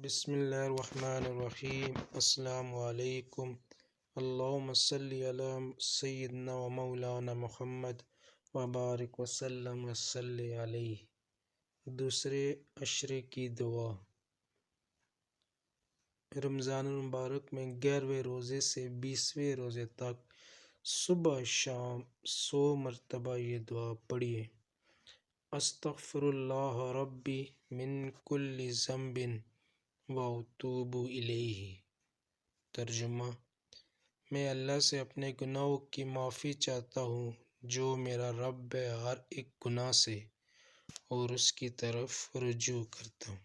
بسم اللہ الرحمن الرحیم۔ السلام علیکم۔ اللہم صلی علی سیدنا و مولانا محمد وبارک وسلم وصلی علیہ۔ دوسرے عشرے کی دعا۔ رمضان المبارک میں 11ویں روزے سے 20ویں روزے تک صبح شام 100 مرتبہ یہ دعا پڑھیے۔ استغفر اللہ ربی من کل ذنب واتوب الیہ۔ ترجمہ: میں اللہ سے اپنے گناہوں کی معافی چاہتا ہوں جو میرا رب ہے ہر ایک گناہ سے، اور اس کی طرف رجوع کرتا ہوں۔